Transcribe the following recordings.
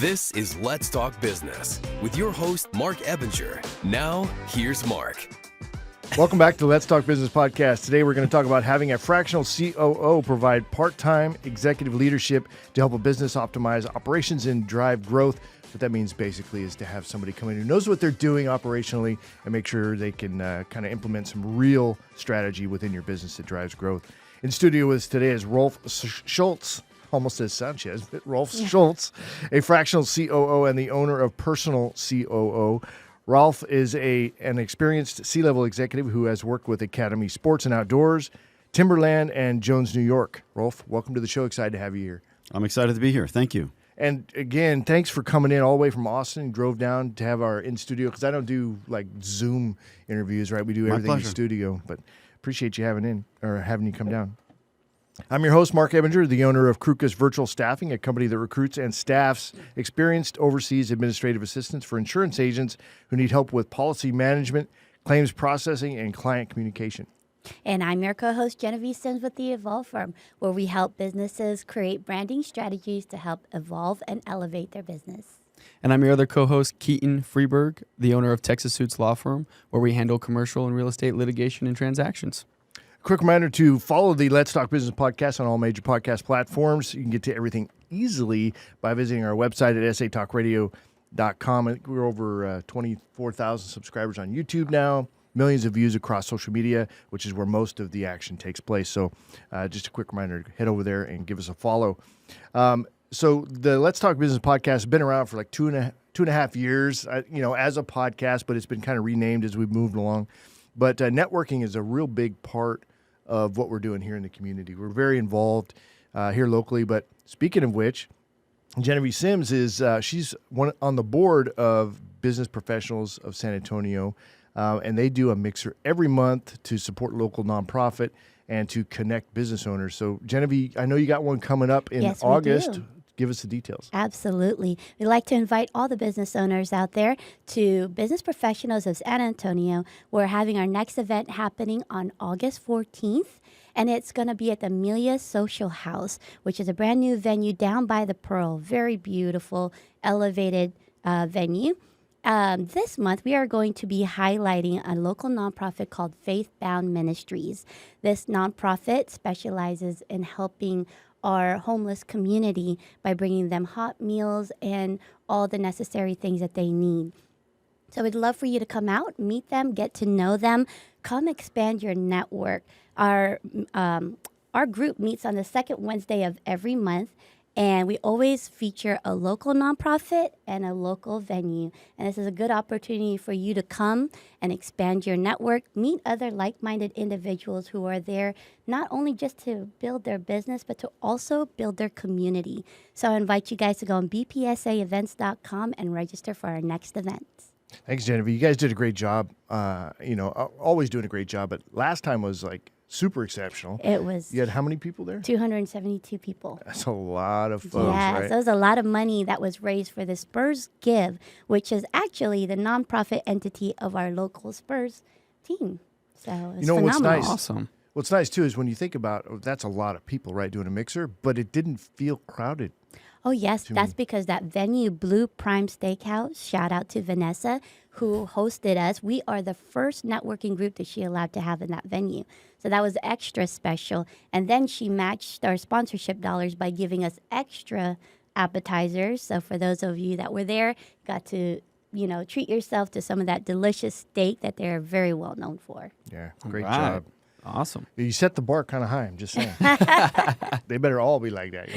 This is Let's Talk Business with your host, Marc Ebinger. Now, here's Marc. Welcome back to Let's Talk Business Podcast. Today we're going to talk about having a fractional COO provide part-time executive leadership to help a business optimize operations and drive growth. What that means basically is to have somebody come in who knows what they're doing operationally and make sure they can kind of implement some real strategy within your business that drives growth. In studio with us today is Rolf Schultz. Almost says Sanchez, but Rolf Schultz, a fractional COO and the owner of Personal COO. Rolf is an experienced C-level executive who has worked with Academy Sports and Outdoors, Timberland, and Jones, New York. Rolf, welcome to the show. Excited to have you here. I'm excited to be here. Thank you. And again, thanks for coming in all the way from Austin. You drove down to have our in-studio, because I don't do like Zoom interviews, right? We do everything in studio, but appreciate you having you come down. I'm your host, Marc Ebinger, the owner of Krukus Virtual Staffing, a company that recruits and staffs experienced overseas administrative assistants for insurance agents who need help with policy management, claims processing, and client communication. And I'm your co-host, Jenevy Sims with the Evolve Firm, where we help businesses create branding strategies to help evolve and elevate their business. And I'm your other co-host, Keaton Frieberg, the owner of Texas Suits Law Firm, where we handle commercial and real estate litigation and transactions. Quick reminder to follow the Let's Talk Business podcast on all major podcast platforms. You can get to everything easily by visiting our website at satalkradio.com. We're over 24,000 subscribers on YouTube now, millions of views across social media, which is where most of the action takes place. So just a quick reminder, head over there and give us a follow. So the Let's Talk Business podcast has been around for like two and a half years, as a podcast, but it's been kind of renamed as we've moved along. But networking is a real big part of what we're doing here in the community. We're very involved here locally. But speaking of which, Jenevy Sims she's on the board of Business Professionals of San Antonio, and they do a mixer every month to support local nonprofit and to connect business owners. So, Jenevy, I know you got one coming up in August. We do. Give us the details. Absolutely. We'd like to invite all the business owners out there to Business Professionals of San Antonio. We're having our next event happening on August 14th, and it's going to be at the Amelia Social House, which is a brand new venue down by the Pearl. Very beautiful, elevated venue. This month, we are going to be highlighting a local nonprofit called Faithbound Ministries. This nonprofit specializes in helping our homeless community by bringing them hot meals and all the necessary things that they need. So we'd love for you to come out, meet them, get to know them, come expand your network. Our group meets on the second Wednesday of every month, and we always feature a local nonprofit and a local venue. And this is a good opportunity for you to come and expand your network, meet other like-minded individuals who are there not only just to build their business, but to also build their community. So I invite you guys to go on bpsaevents.com and register for our next event. Thanks, Jenevy. You guys did a great job. Always doing a great job. But last time was like super exceptional. It was. You had how many people there? 272 people. That's a lot of folks, yes, right? That was a lot of money that was raised for the Spurs Give, which is actually the nonprofit entity of our local Spurs team. So it's phenomenal. What's nice? Awesome. What's nice, too, is when you think about that's a lot of people, right, doing a mixer, but it didn't feel crowded. Oh, yes. That's because that venue, Blue Prime Steakhouse, shout out to Vanessa, who hosted us. We are the first networking group that she allowed to have in that venue. So that was extra special. And then she matched our sponsorship dollars by giving us extra appetizers. So for those of you that were there, got to, treat yourself to some of that delicious steak that they're very well known for. Yeah, great job. Awesome. You set the bar kind of high, I'm just saying. They better all be like that.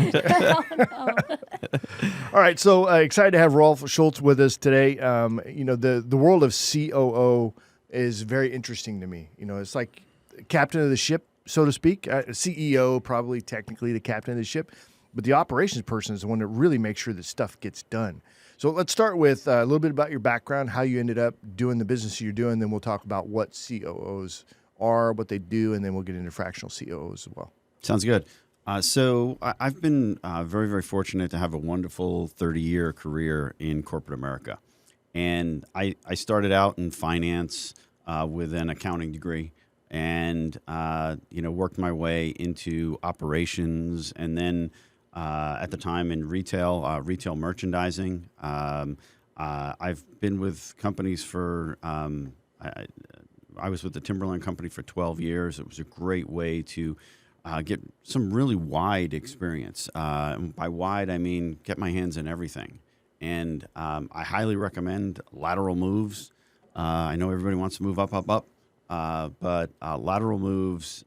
All right, so excited to have Rolf Schultz with us today. The world of COO is very interesting to me. It's like captain of the ship, so to speak. CEO, probably technically the captain of the ship. But the operations person is the one that really makes sure that stuff gets done. So let's start with a little bit about your background, how you ended up doing the business you're doing. Then we'll talk about what COOs are, what they do, and then we'll get into fractional COOs as well. Sounds good. So I've been very, very fortunate to have a wonderful 30-year career in corporate America. And I started out in finance with an accounting degree and, worked my way into operations and then at the time in retail, retail merchandising. I've been with companies for, I was with the Timberland company for 12 years. It was a great way to get some really wide experience. And by wide, I mean get my hands in everything. And I highly recommend lateral moves. I know everybody wants to move up, but lateral moves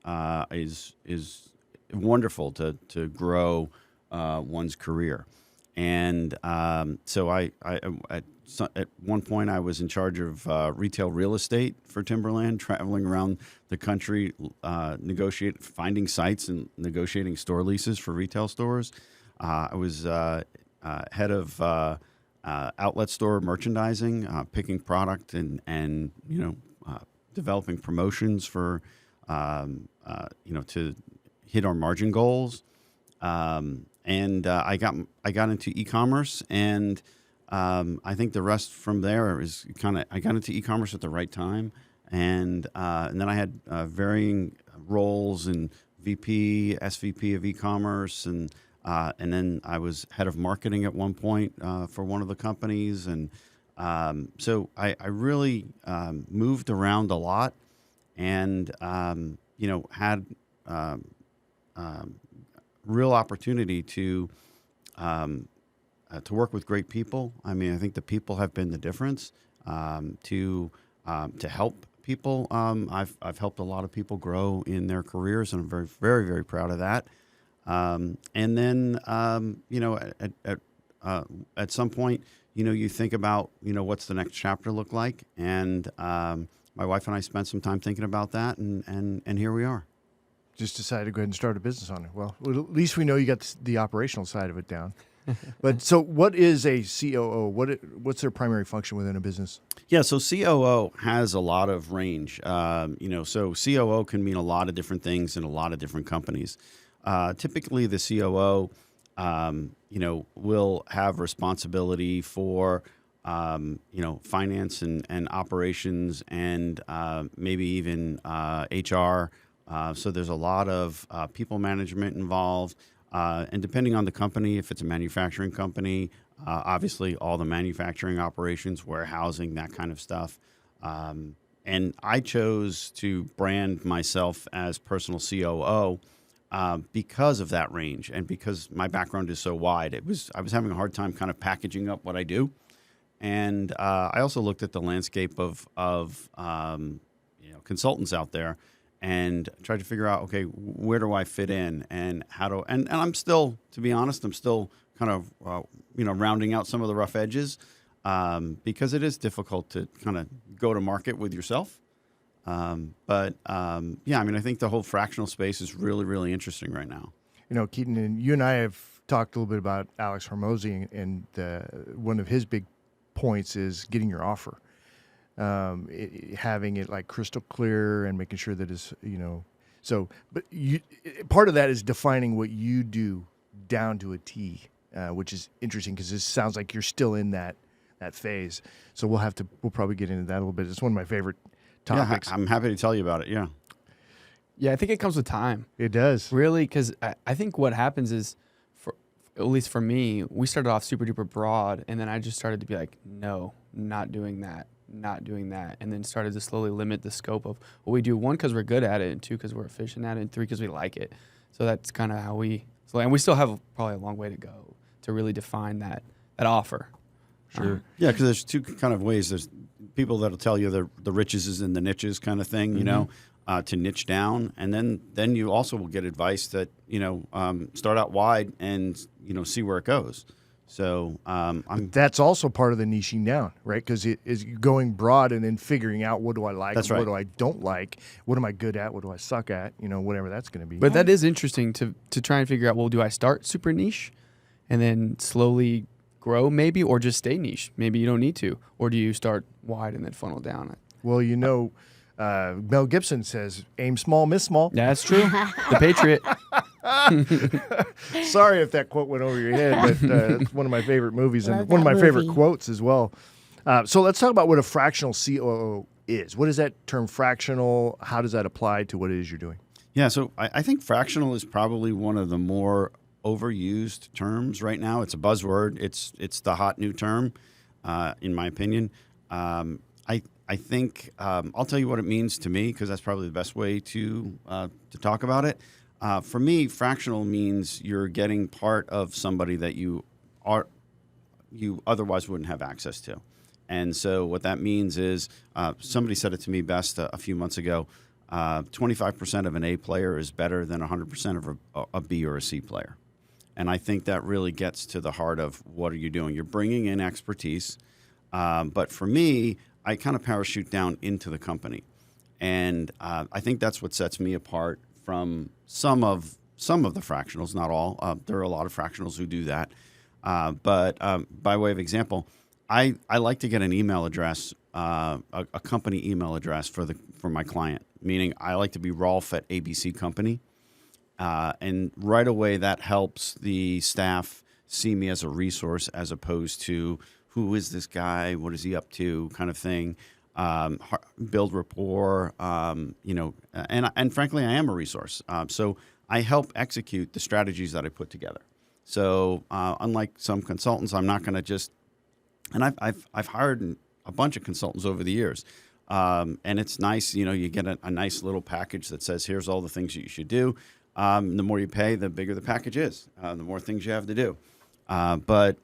is wonderful to grow one's career. And so at one point I was in charge of retail real estate for Timberland, traveling around the country, finding sites and negotiating store leases for retail stores. I was head of outlet store merchandising, picking product and developing promotions for to hit our margin goals. And I got into e-commerce, and I think the rest from there is I got into e-commerce at the right time, and then I had varying roles in VP, SVP of e-commerce, and then I was head of marketing at one point for one of the companies, and so I really moved around a lot, and had real opportunity to work with great people. I mean, I think the people have been the difference. To help people, I've helped a lot of people grow in their careers, and I'm very, very, very proud of that. And then at some point, you think about what's the next chapter look like, and my wife and I spent some time thinking about that, and here we are. Just decided to go ahead and start a business on it. Well, at least we know you got the operational side of it down. But so what is a COO? What's their primary function within a business? Yeah, so COO has a lot of range. So COO can mean a lot of different things in a lot of different companies. Typically, the COO, will have responsibility for, finance and operations and maybe even HR. So there's a lot of people management involved. And depending on the company, if it's a manufacturing company, obviously all the manufacturing operations, warehousing, that kind of stuff. And I chose to brand myself as personal COO because of that range and because my background is so wide. I was having a hard time kind of packaging up what I do. And I also looked at the landscape of consultants out there and tried to figure out, okay, where do I fit in and how do, and I'm still, to be honest, I'm still kind of, rounding out some of the rough edges because it is difficult to kind of go to market with yourself. But I think the whole fractional space is really, really interesting right now. Keaton, and you and I have talked a little bit about Alex Hormozi, and one of his big points is getting your offer. Having it like crystal clear and making sure that it's, but part of that is defining what you do down to a T, which is interesting because it sounds like you're still in that phase. So we'll probably get into that a little bit. It's one of my favorite topics. Yeah, I'm happy to tell you about it. Yeah. Yeah, I think it comes with time. It does. Really, because I think what happens is, at least for me, we started off super duper broad, and then I just started to be like, no, not doing that, and then started to slowly limit the scope of what we do. 1, because we're good at it, and 2, because we're efficient at it, and 3, because we like it. So that's kind of how and we still have probably a long way to go to really define that offer. Sure. Yeah, because there's 2 kind of ways. There's people that'll tell you the riches is in the niches kind of thing, to niche down. And then you also will get advice that, start out wide and, see where it goes. So that's also part of the niching down, right? Because it is going broad and then figuring out what do I like, that's right. What do I don't like, what am I good at, what do I suck at, whatever that's going to be. But that is interesting to try and figure out, well, do I start super niche and then slowly grow maybe, or just stay niche? Maybe you don't need to. Or do you start wide and then funnel down? Well, Mel Gibson says, aim small, miss small. That's true. The Patriot. Sorry if that quote went over your head, but it's one of my favorite movies and one of my favorite quotes as well. So let's talk about what a fractional COO is. What is that term fractional? How does that apply to what it is you're doing? Yeah, so I think fractional is probably one of the more overused terms right now. It's a buzzword. It's the hot new term, in my opinion. I think I'll tell you what it means to me, because that's probably the best way to talk about it. For me, fractional means you're getting part of somebody that you otherwise wouldn't have access to. And so what that means is, somebody said it to me best a few months ago, 25% of an A player is better than 100% of a B or a C player. And I think that really gets to the heart of what are you doing. You're bringing in expertise, but for me, I kind of parachute down into the company. And I think that's what sets me apart from some of the fractionals, not all. There are a lot of fractionals who do that. But by way of example, I like to get an email address, a company email address for my client, meaning I like to be Rolf at ABC Company. And right away, that helps the staff see me as a resource as opposed to who is this guy, what is he up to, kind of thing. Build rapport, and frankly, I am a resource. So I help execute the strategies that I put together. So unlike some consultants, I'm not going to just, and I've hired a bunch of consultants over the years. And it's nice, you get a nice little package that says, here's all the things that you should do. The more you pay, the bigger the package is, the more things you have to do. But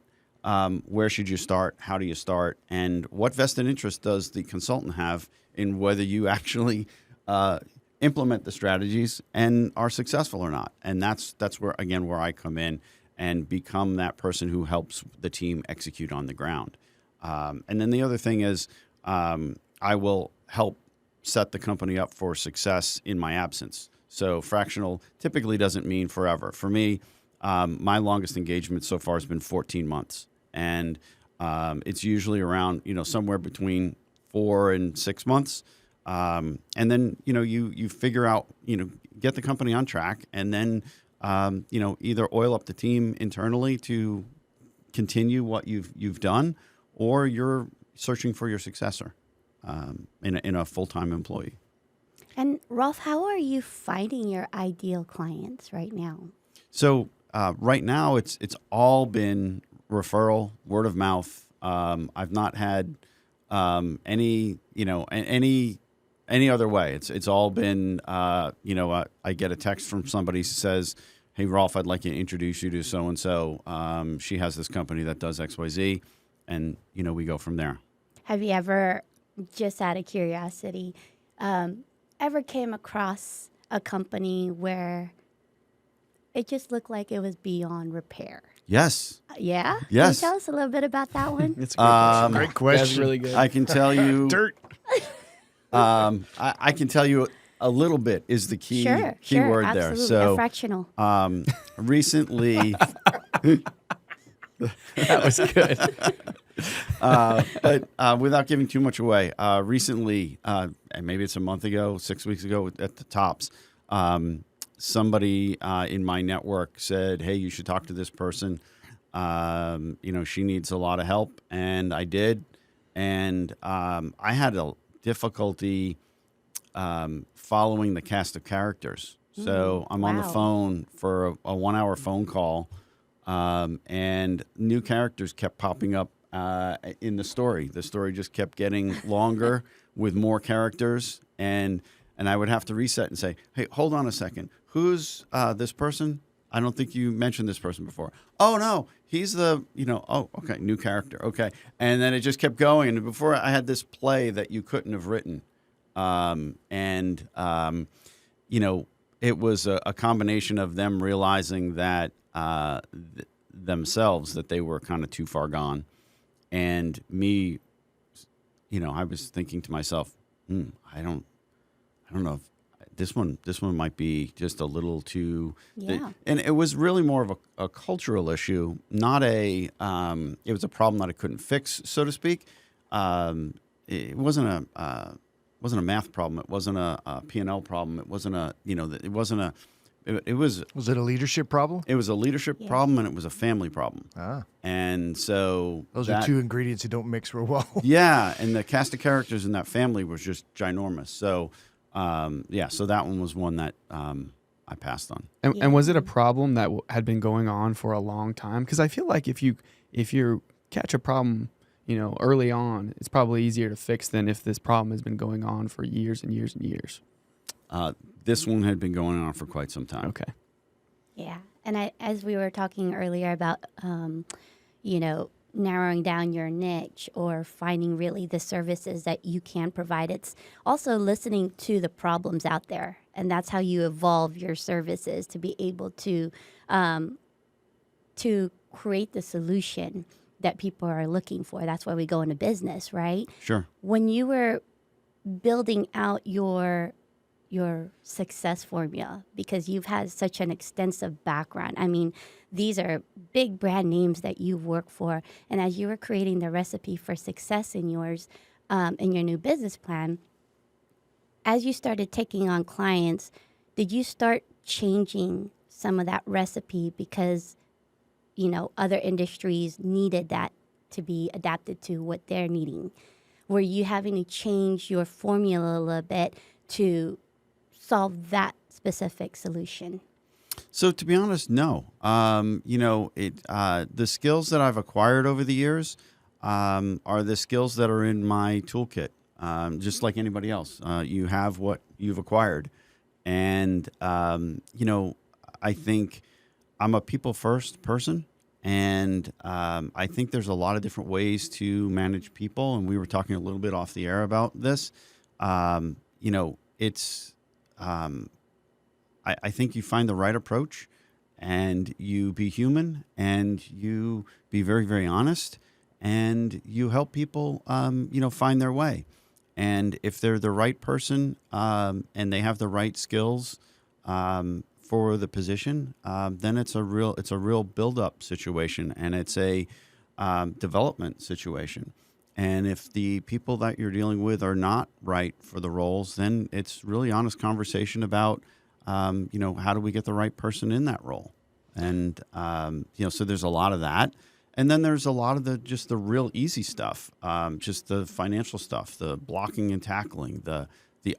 where should you start? How do you start? And what vested interest does the consultant have in whether you actually implement the strategies and are successful or not? And that's where I come in and become that person who helps the team execute on the ground. And then the other thing is I will help set the company up for success in my absence. So fractional typically doesn't mean forever. For me, my longest engagement so far has been 14 months. And it's usually around, somewhere between 4 and 6 months. And then, you figure out, get the company on track, and then, either oil up the team internally to continue what you've done, or you're searching for your successor in a full-time employee. And Rolf, how are you finding your ideal clients right now? So right now, it's all been referral, word of mouth. I've not had any other way. It's all been I get a text from somebody who says, "Hey Rolf, I'd like to introduce you to so and so. She has this company that does XYZ," and we go from there. Have you ever, just out of curiosity, ever came across a company where it just looked like it was beyond repair? Yes. Yeah? Yes. Can you tell us a little bit about that one? It's a great question. Great question. That's really good. I can tell you. Dirt. I can tell you a little bit is the key word there. Absolutely. So A fractional. recently, That was good. but without giving too much away, recently, and maybe it's a month ago, 6 weeks ago at the tops, somebody in my network said, "Hey, you should talk to this person. She needs a lot of help," and I did, and I had a difficulty following the cast of characters. So I'm on the phone for a 1 hour phone call, and new characters kept popping up in the story. The story just kept getting longer with more characters, and I would have to reset and say, "Hey, hold on a second. Who's this person? I don't think you mentioned this person before." "Oh, no, he's the, oh, okay, new character. Okay." And then it just kept going. And before I had this play that you couldn't have written. It was a combination of them realizing that themselves, that they were kind of too far gone. And me, I was thinking to myself, I don't know if this one might be just a little too. Yeah. And it was really more of a cultural issue, not it was a problem that I couldn't fix, so to speak. It wasn't a math problem. It wasn't a P&L problem. It wasn't it was. Was it a leadership problem? It was a leadership problem, and it was a family problem. Ah. And so Those are two ingredients that don't mix real well. Yeah, and the cast of characters in that family was just ginormous. So, so that one was one that I passed on. And was it a problem that had been going on for a long time? Because I feel like if you catch a problem, early on, it's probably easier to fix than if this problem has been going on for years and years and years. This one had been going on for quite some time. Okay. Yeah. And as we were talking earlier about, narrowing down your niche or finding really the services that you can provide, it's also listening to the problems out there. And that's how you evolve your services to be able to create the solution that people are looking for. That's why we go into business, right? Sure. When you were building out your success formula, because you've had such an extensive background. I mean, these are big brand names that you've worked for. And as you were creating the recipe for success in yours, in your new business plan, as you started taking on clients, did you start changing some of that recipe because, other industries needed that to be adapted to what they're needing? Were you having to change your formula a little bit to solve that specific solution? So to be honest, no. The skills that I've acquired over the years are the skills that are in my toolkit. Just like anybody else, you have what you've acquired, and I think I'm a people first person, and I think there's a lot of different ways to manage people. And we were talking a little bit off the air about this. I think you find the right approach, and you be human, and you be very, very honest, and you help people, find their way. And if they're the right person and they have the right skills for the position, then it's a real build-up situation, and it's a development situation. And if the people that you're dealing with are not right for the roles, then it's really honest conversation about, how do we get the right person in that role? And, so there's a lot of that. And then there's a lot of the real easy stuff, just the financial stuff, the blocking and tackling, the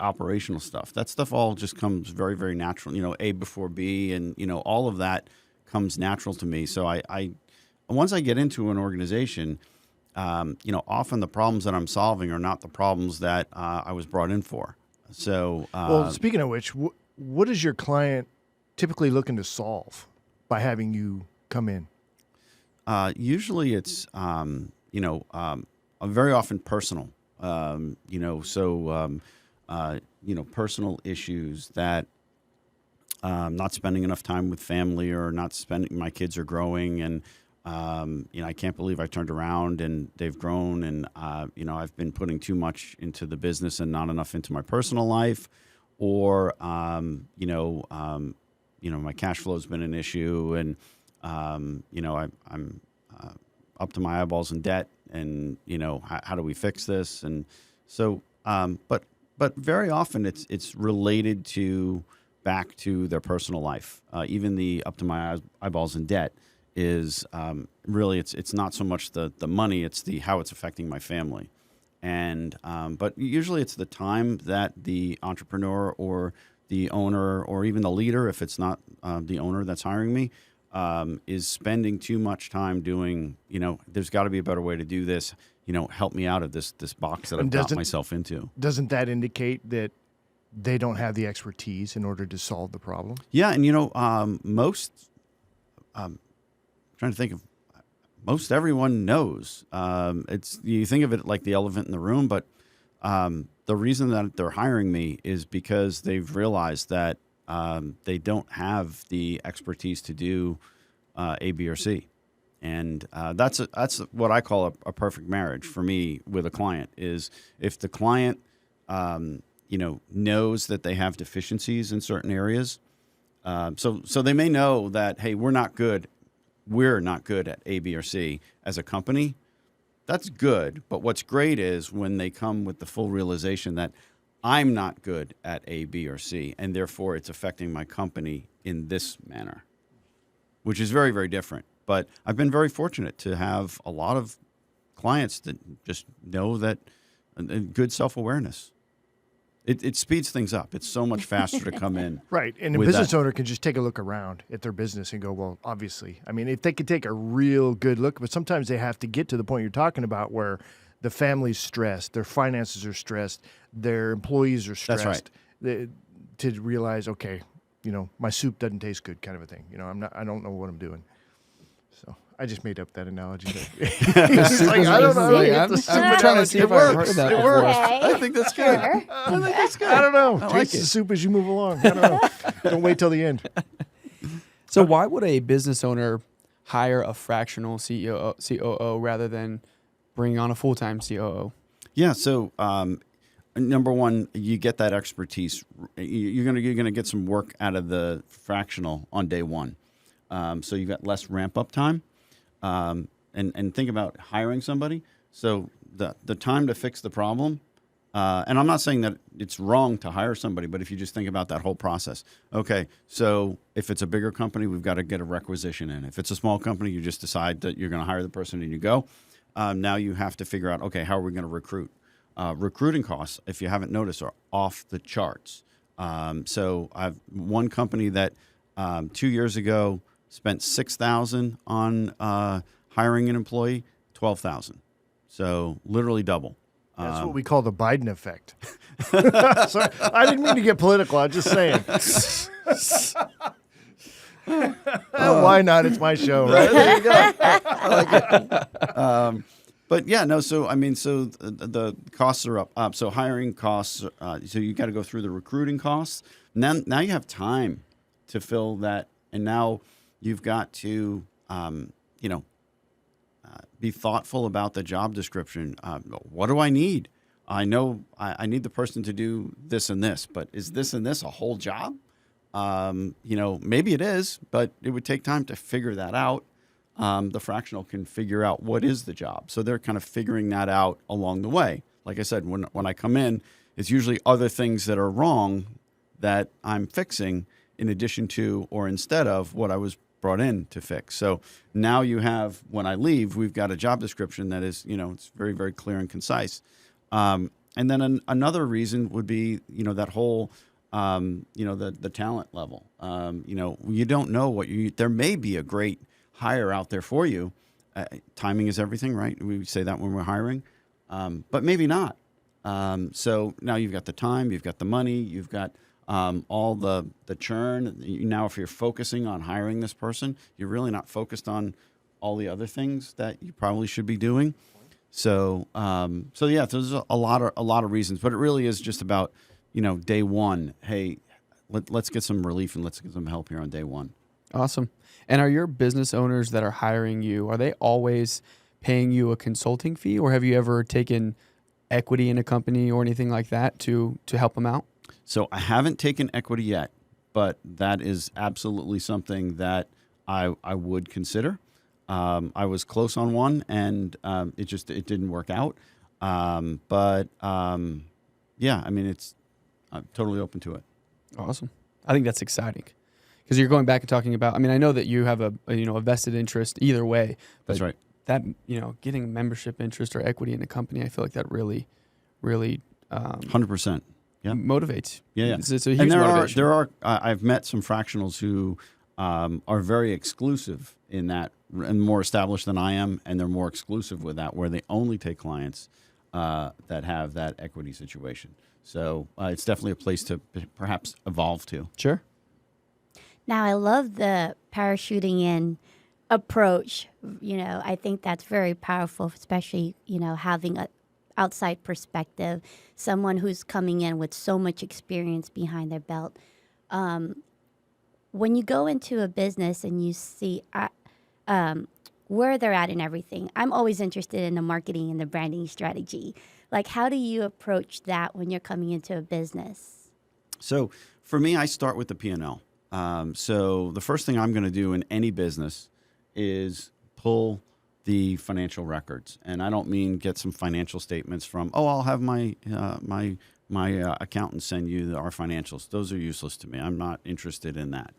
operational stuff. That stuff all just comes very, very natural. A before B, and all of that comes natural to me. So I once I get into an organization, often the problems that I'm solving are not the problems that I was brought in for. So, well, speaking of which, what is your client typically looking to solve by having you come in? Usually it's, very often personal, personal issues that not spending enough time with family, or my kids are growing, and, I can't believe I turned around and they've grown, and, I've been putting too much into the business and not enough into my personal life, or, my cash flow has been an issue, and, I'm up to my eyeballs in debt, and how do we fix this? And so, but very often it's related back to their personal life. Even the up to my eyeballs in debt is really it's not so much the money, it's how it's affecting my family. And but usually it's the time that the entrepreneur or the owner, or even the leader, if it's not the owner that's hiring me, is spending too much time doing, there's got to be a better way to do this. Help me out of this box that I've got myself into. Doesn't that indicate that they don't have the expertise in order to solve the problem? Yeah, and most, trying to think of, most everyone knows. You think of it like the elephant in the room, but the reason that they're hiring me is because they've realized that they don't have the expertise to do A, B, or C. And that's what I call a perfect marriage for me with a client, is if the client, knows that they have deficiencies in certain areas. So they may know that, hey, we're not good at A, B, or C as a company. That's good. But what's great is when they come with the full realization that I'm not good at A, B, or C, and therefore it's affecting my company in this manner, which is very, very different. But I've been very fortunate to have a lot of clients that just know that, good self-awareness. it speeds things up. It's so much faster to come in. Right. And a with business that. owner can just take a look around at their business and go, well, obviously. I mean, if they could take a real good look, but sometimes they have to get to the point you're talking about where the family's stressed, their finances are stressed, their employees are stressed. That's right. To realize, okay, my soup doesn't taste good kind of a thing. I don't know what I'm doing. So I just made up that analogy. It's like, I don't know. I'm trying to see if I've heard that before. I think that's good. Sure. I think that's good. I don't know. I like Taste the it. soup as you move along. I don't know. Don't wait till the end. So why would a business owner hire a fractional COO rather than bringing on a full-time COO? Yeah. So number one, you get that expertise. You're gonna get some work out of the fractional on day one. So you've got less ramp up time. And think about hiring somebody. So the time to fix the problem, and I'm not saying that it's wrong to hire somebody, but if you just think about that whole process. Okay, so if it's a bigger company, we've got to get a requisition in. If it's a small company, you just decide that you're going to hire the person and you go. Now you have to figure out, okay, how are we going to recruit? Recruiting costs, if you haven't noticed, are off the charts. So I've one company that 2 years ago spent $6,000 on hiring an employee, $12,000. So literally double. That's what we call the Biden effect. Sorry, I didn't mean to get political. I'm just saying. Why not? It's my show, right? There you go. I like it. But yeah, no. So I mean, so the costs are up. So hiring costs. So you got to go through the recruiting costs. Now you have time to fill that, and now you've got to be thoughtful about the job description. What do I need? I know I need the person to do this and this, but is this and this a whole job? Maybe it is, but it would take time to figure that out. The fractional can figure out what is the job. So they're kind of figuring that out along the way. Like I said, when I come in, it's usually other things that are wrong that I'm fixing in addition to or instead of what I was brought in to fix. So now you have, when I leave, we've got a job description that is, it's very, very clear and concise. And then another reason would be, that whole, the talent level. You don't know there may be a great hire out there for you. Timing is everything, right? We say that when we're hiring, but maybe not. So now you've got the time, you've got the money, you've got all the churn. Now, if you're focusing on hiring this person, you're really not focused on all the other things that you probably should be doing. So yeah, there's a lot of reasons, but it really is just about, day one. Hey, let's get some relief and let's get some help here on day one. Awesome. And are your business owners that are hiring you, are they always paying you a consulting fee, or have you ever taken equity in a company or anything like that to help them out? So I haven't taken equity yet, but that is absolutely something that I would consider. I was close on one, and it didn't work out. But yeah, I mean, I'm totally open to it. Awesome. I think that's exciting because you're going back and talking about. I mean, I know that you have a vested interest either way. But That's right. That getting membership interest or equity in a company, I feel like that really, really 100%. Yeah. motivates. Yeah. It's a huge And motivation. there are I've met some fractionals who are very exclusive in that and more established than I am, and they're more exclusive with that, where they only take clients that have that equity situation. So it's definitely a place to perhaps evolve to. Sure. Now, I love the parachuting in approach. I think that's very powerful, especially, having an outside perspective, someone who's coming in with so much experience behind their belt. When you go into a business and you see where they're at and everything, I'm always interested in the marketing and the branding strategy. Like, how do you approach that when you're coming into a business? So for me, I start with the P&L. So the first thing I'm going to do in any business is pull the financial records, and I don't mean get some financial statements from. I'll have my accountant send you our financials. Those are useless to me. I'm not interested in that.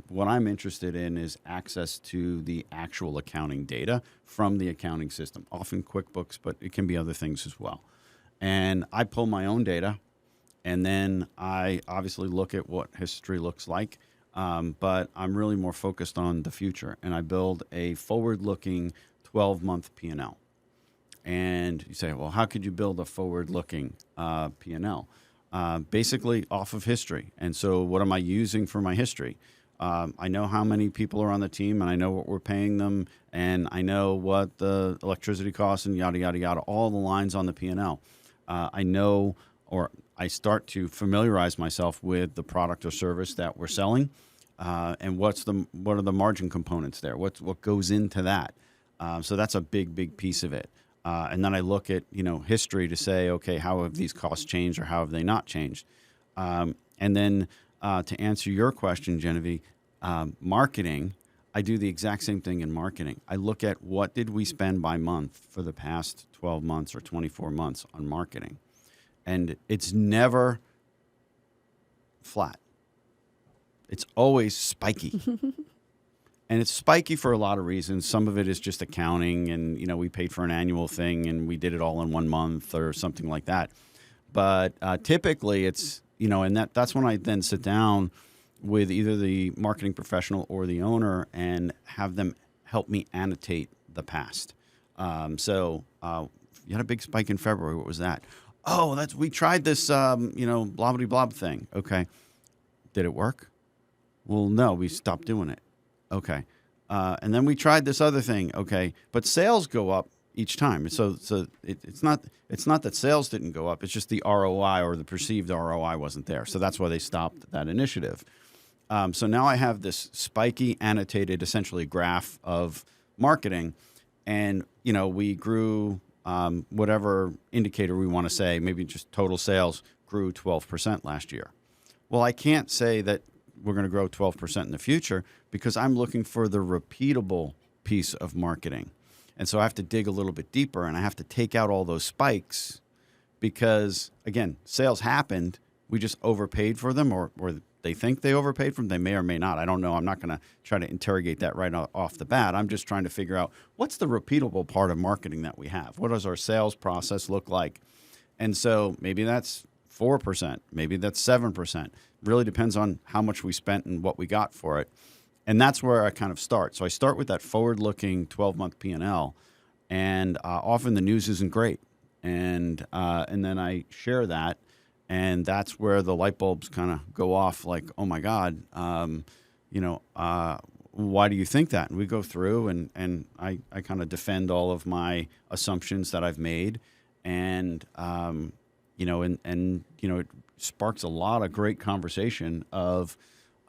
What I'm interested in is access to the actual accounting data from the accounting system, often QuickBooks, but it can be other things as well. And I pull my own data, And then I obviously look at what history looks like, but I'm really more focused on the future. And I build a forward-looking 12-month P&L. And you say, well, how could you build a forward-looking P&L? Basically off of history. And so what am I using for my history? I know how many people are on the team, and I know what we're paying them, and I know what the electricity costs and yada, yada, yada, all the lines on the P&L. I know, or I start to familiarize myself with the product or service that we're selling, and what are the margin components there? What goes into that? So that's a big piece of it. And then I look at history to say, okay, how have these costs changed or how have they not changed? And then to answer your question, Jenevy, marketing, I do the exact same thing in marketing. I look at what did we spend by month for the past 12 months or 24 months on marketing. And it's never flat. It's always spiky. And it's spiky for a lot of reasons. Some of it is just accounting and, we paid for an annual thing and we did it all in 1 month or something like that. But typically it's, and that's when I then sit down with either the marketing professional or the owner and have them help me annotate the past. So you had a big spike in February. What was that? Oh, we tried this, blobbity-blob thing. Okay. Did it work? Well, no, we stopped doing it. Okay. And then we tried this other thing. Okay. But sales go up each time. So it's not that sales didn't go up. It's just the ROI or the perceived ROI wasn't there. So that's why they stopped that initiative. So now I have this spiky, annotated, essentially graph of marketing. And, we grew whatever indicator we want to say, maybe just total sales grew 12% last year. Well, I can't say that we're going to grow 12% in the future because I'm looking for the repeatable piece of marketing. And so I have to dig a little bit deeper and I have to take out all those spikes because, again, sales happened. We just overpaid for them or they think they overpaid for them. They may or may not. I don't know. I'm not going to try to interrogate that right off the bat. I'm just trying to figure out what's the repeatable part of marketing that we have. What does our sales process look like? And so maybe that's 4%. Maybe that's 7%. Really depends on how much we spent and what we got for it. And that's where I kind of start. So I start with that forward-looking 12-month P&L, and often the news isn't great. And then I share that, and that's where the light bulbs kind of go off like, oh, my God, why do you think that? And we go through, and I kind of defend all of my assumptions that I've made. And, it sparks a lot of great conversation of,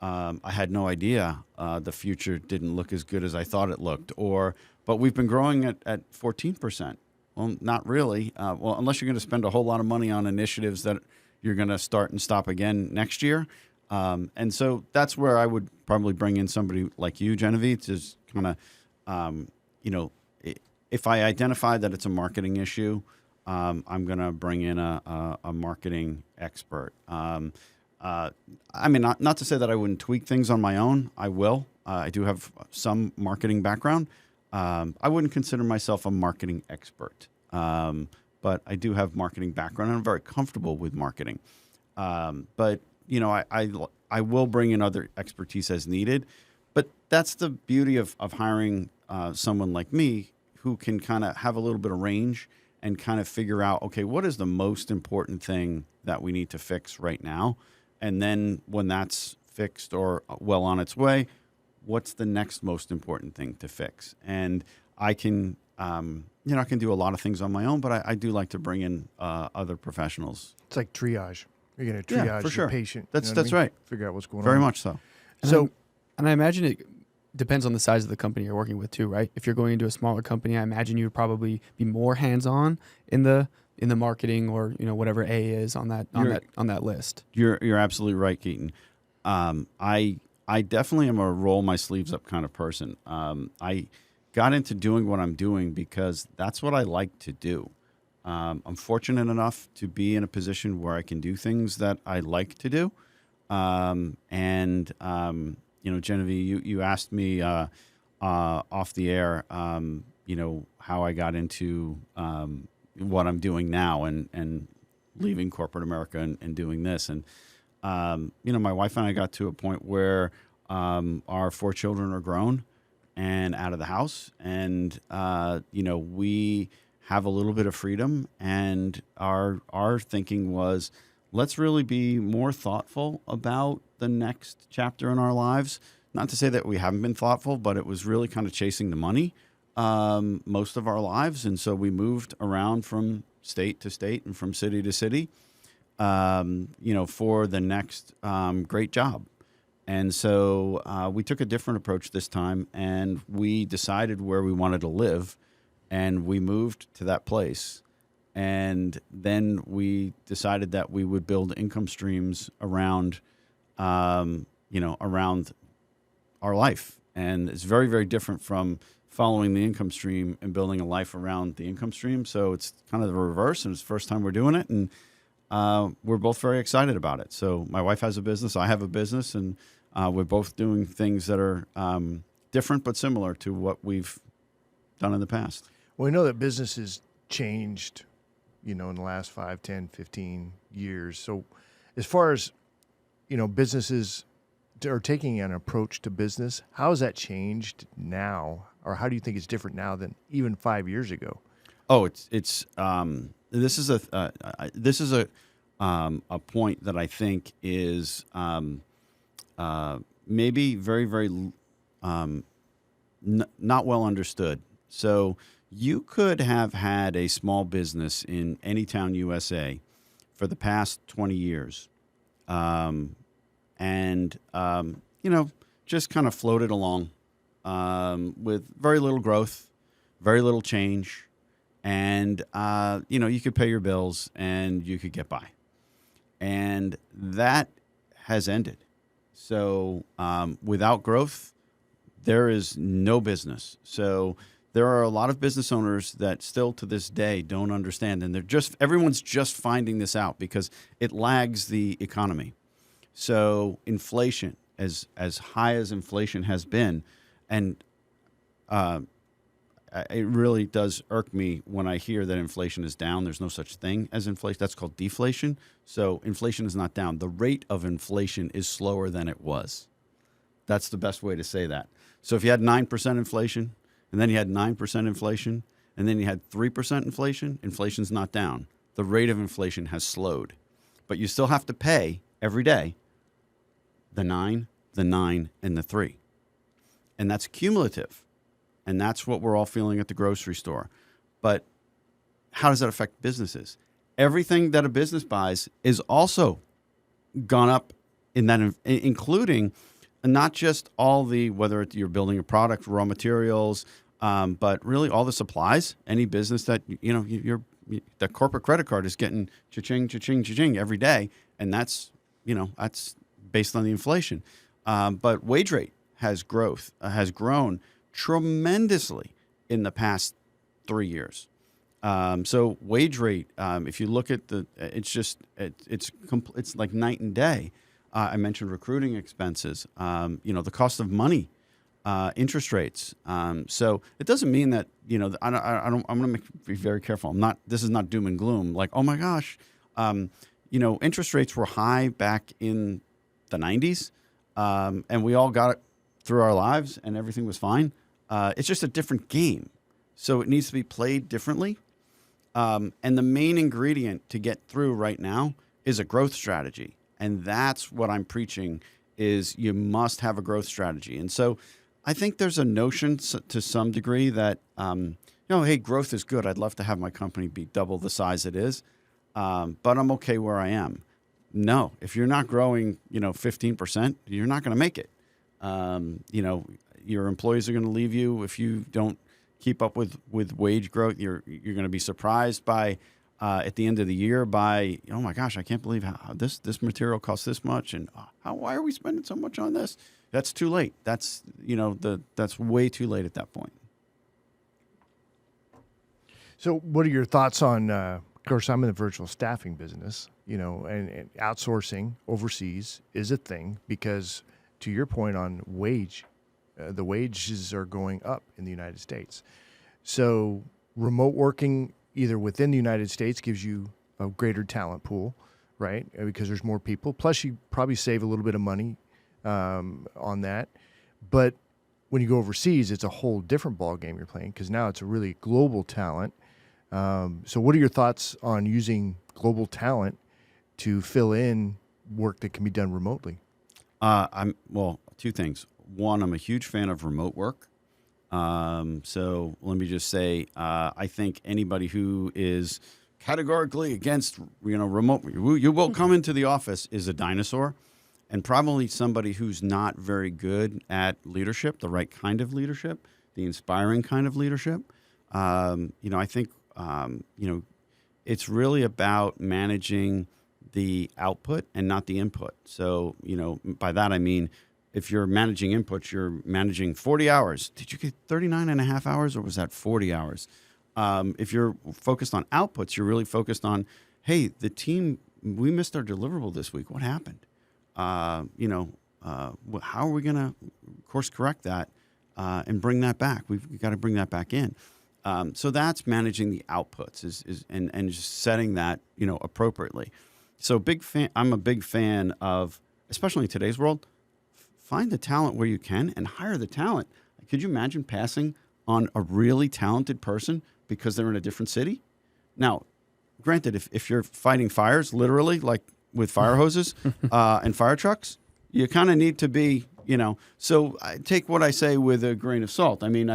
I had no idea the future didn't look as good as I thought it looked, but we've been growing at 14%. Well, not really. Unless you're going to spend a whole lot of money on initiatives that you're going to start and stop again next year. And so that's where I would probably bring in somebody like you, Jenevy, to kind of, if I identify that it's a marketing issue, I'm going to bring in a marketing expert. Not to say that I wouldn't tweak things on my own. I will. I do have some marketing background. I wouldn't consider myself a marketing expert, but I do have marketing background, and I'm very comfortable with marketing. But I will bring in other expertise as needed. But that's the beauty of hiring someone like me who can kind of have a little bit of range and kind of figure out, okay, what is the most important thing that we need to fix right now? And then when that's fixed or well on its way, what's the next most important thing to fix? And I can, I can do a lot of things on my own, but I do like to bring in other professionals. It's like triage. You're going to triage for sure. the patient. That's right. Figure out what's going on. Very much so. And I imagine it depends on the size of the company you're working with too, right? If you're going into a smaller company, I imagine you would probably be more hands-on in the marketing or whatever A is on that list. You're absolutely right, Keaton. I definitely am a roll my sleeves up kind of person. I got into doing what I'm doing because that's what I like to do. I'm fortunate enough to be in a position where I can do things that I like to do. Jenevy, you asked me off the air, how I got into what I'm doing now and leaving corporate America and doing this. And, my wife and I got to a point where our 4 children are grown and out of the house. And, we have a little bit of freedom. And our thinking was, let's really be more thoughtful about the next chapter in our lives. Not to say that we haven't been thoughtful, but it was really kind of chasing the money most of our lives. And so we moved around from state to state and from city to city, for the next great job. And so we took a different approach this time, and we decided where we wanted to live, and we moved to that place. And then we decided that we would build income streams around, around our life. And it's very, very different from following the income stream and building a life around the income stream. So it's kind of the reverse, and it's the first time we're doing it. And we're both very excited about it. So my wife has a business, I have a business, and we're both doing things that are different but similar to what we've done in the past. Well, we know that business has changed, in the last 5, 10, 15 years. So as far as, businesses are taking an approach to business, how has that changed now? Or how do you think it's different now than even 5 years ago? Oh, this is a point that I think is maybe very, very not well understood. So you could have had a small business in any town, USA, for the past 20 years, just kind of floated along with very little growth, very little change. And, you could pay your bills and you could get by. And that has ended. So without growth, there is no business. So there are a lot of business owners that still to this day don't understand. And everyone's just finding this out because it lags the economy. So inflation, as high as inflation has been, and it really does irk me when I hear that inflation is down. There's no such thing as inflation. That's called deflation. So inflation is not down. The rate of inflation is slower than it was. That's the best way to say that. So if you had 9% inflation, and then you had 9% inflation, and then you had 3% inflation, inflation's not down. The rate of inflation has slowed. But you still have to pay every day the 9, the 9, and the 3. And that's cumulative. And that's what we're all feeling at the grocery store. But how does that affect businesses? Everything that a business buys is also gone up in that, including not just all the, whether you're building a product, raw materials, but really all the supplies. Any business that, that corporate credit card is getting cha-ching, cha-ching, cha-ching every day. And that's based on the inflation. But wage rate has grown tremendously in the past 3 years. So wage rate, if you look at it's like night and day. I mentioned recruiting expenses, the cost of money, interest rates. So it doesn't mean that, I'm going to be very careful. This is not doom and gloom. Like, oh my gosh, interest rates were high back in the 90s, and we all got it through our lives and everything was fine. It's just a different game. So it needs to be played differently. And the main ingredient to get through right now is a growth strategy. And that's what I'm preaching is you must have a growth strategy. And so I think there's a notion to some degree that, hey, growth is good. I'd love to have my company be double the size it is. But I'm okay where I am. No, if you're not growing, 15%, you're not going to make it. Your employees are going to leave you if you don't keep up with wage growth. You're going to be surprised by at the end of the year by, oh my gosh, I can't believe how this material costs this much, and why are we spending so much on this? That's too late. That's that's way too late at that point. So, what are your thoughts on? Of course, I'm in the virtual staffing business, and outsourcing overseas is a thing because, to your point on wage. The wages are going up in the United States. So remote working either within the United States gives you a greater talent pool, right? Because there's more people. Plus, you probably save a little bit of money on that. But when you go overseas, it's a whole different ball game you're playing because now it's a really global talent. So what are your thoughts on using global talent to fill in work that can be done remotely? Well, two things. One, I'm a huge fan of remote work. So let me just say, I think anybody who is categorically against, remote, you will come into the office is a dinosaur, and probably somebody who's not very good at leadership, the right kind of leadership, the inspiring kind of leadership. I think, it's really about managing the output and not the input. So, by that I mean, if you're managing inputs, you're managing 40 hours. Did you get 39 and a half hours or was that 40 hours? If you're focused on outputs, you're really focused on, hey, the team, we missed our deliverable this week. What happened? How are we going to course correct that and bring that back? We've got to bring that back in. So that's managing the outputs and just setting that, appropriately. So I'm a big fan of, especially in today's world, find the talent where you can and hire the talent. Could you imagine passing on a really talented person because they're in a different city? Now, granted, if you're fighting fires, literally, like with fire hoses and fire trucks, you kind of need to be, So I take what I say with a grain of salt. I mean,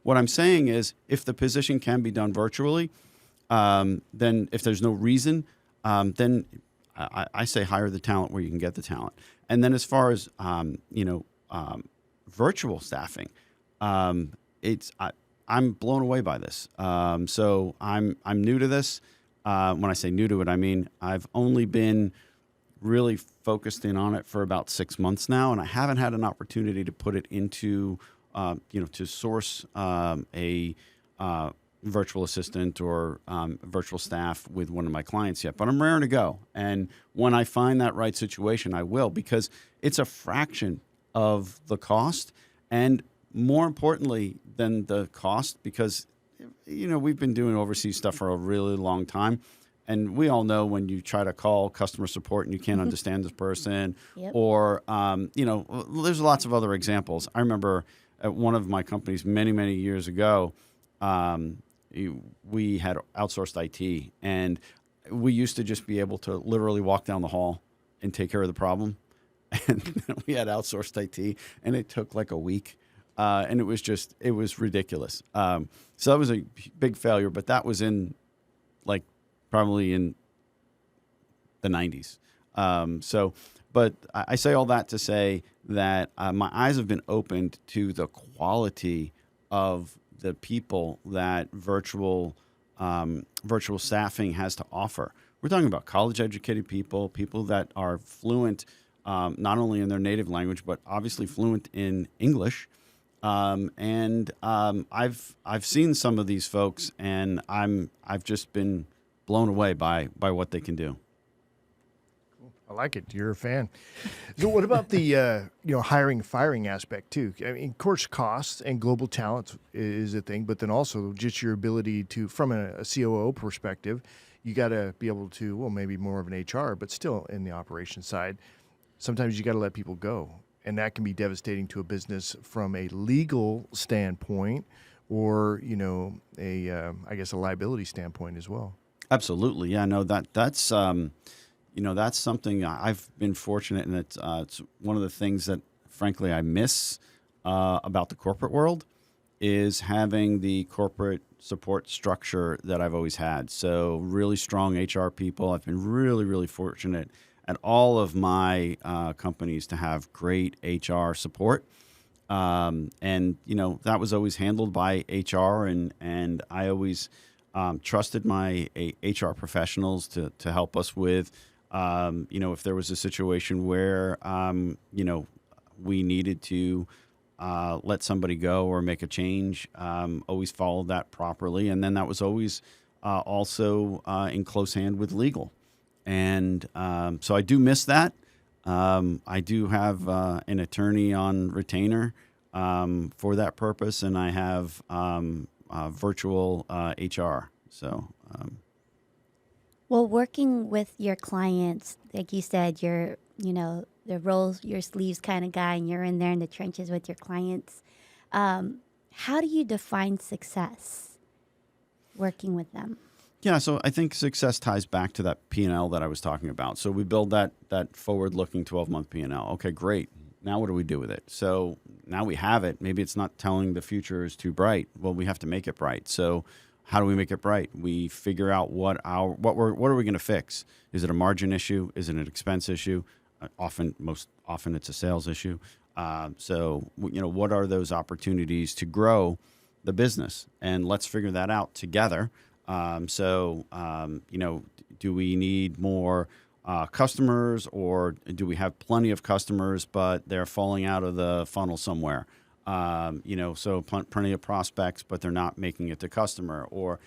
what I'm saying is if the position can be done virtually, then if there's no reason, then I say hire the talent where you can get the talent. And then as far as, virtual staffing, I'm blown away by this. So I'm new to this. When I say new to it, I mean I've only been really focused in on it for about 6 months now, and I haven't had an opportunity to put it into, to source a virtual assistant or virtual staff with one of my clients yet. But I'm raring to go, and when I find that right situation, I will, because it's a fraction of the cost, and more importantly than the cost, because we've been doing overseas stuff for a really long time. And we all know when you try to call customer support and you can't understand this person, yep. Or, there's lots of other examples. I remember at one of my companies many, many years ago, we had outsourced IT, and we used to just be able to literally walk down the hall and take care of the problem. And we had outsourced IT, and it took like a week. And it was ridiculous. So that was a big failure, but that was probably in the 90s. But I say all that to say that my eyes have been opened to the quality of the people that virtual staffing has to offer. We're talking about college-educated people that are fluent not only in their native language, but obviously fluent in English. And I've seen some of these folks, and I've just been blown away by what they can do. Cool. I like it. You're a fan. So what about the hiring, firing aspect too? I mean, of course, costs and global talent is a thing, but then also just your ability to, from a COO perspective, you got to be able to, well, maybe more of an HR, but still in the operations side, sometimes you got to let people go. And that can be devastating to a business from a legal standpoint or, a liability standpoint as well. Absolutely. Yeah, no, that's something I've been fortunate, and it's one of the things that, frankly, I miss about the corporate world is having the corporate support structure that I've always had. So really strong HR people. I've been really, really fortunate at all of my companies to have great HR support. And, that was always handled by HR, and I always trusted my HR professionals to help us with, if there was a situation where, we needed to let somebody go or make a change, always followed that properly. And then that was always also in close hand with legal. And so I do miss that. I do have an attorney on retainer for that purpose, and I have virtual HR. So Well, working with your clients, like you said, you're, the roll your sleeves kind of guy, and you're in there in the trenches with your clients. How do you define success working with them? Yeah, so I think success ties back to that P&L that I was talking about. So we build that forward-looking 12-month P&L. Okay, great. Now what do we do with it? So now we have it. Maybe it's not telling the future is too bright. Well, we have to make it bright. So how do we make it bright? We figure out what are we going to fix? Is it a margin issue? Is it an expense issue? Most often it's a sales issue. So what are those opportunities to grow the business? And let's figure that out together. Do we need more customers, or do we have plenty of customers, but they're falling out of the funnel somewhere? So plenty of prospects, but they're not making it to customer. Or,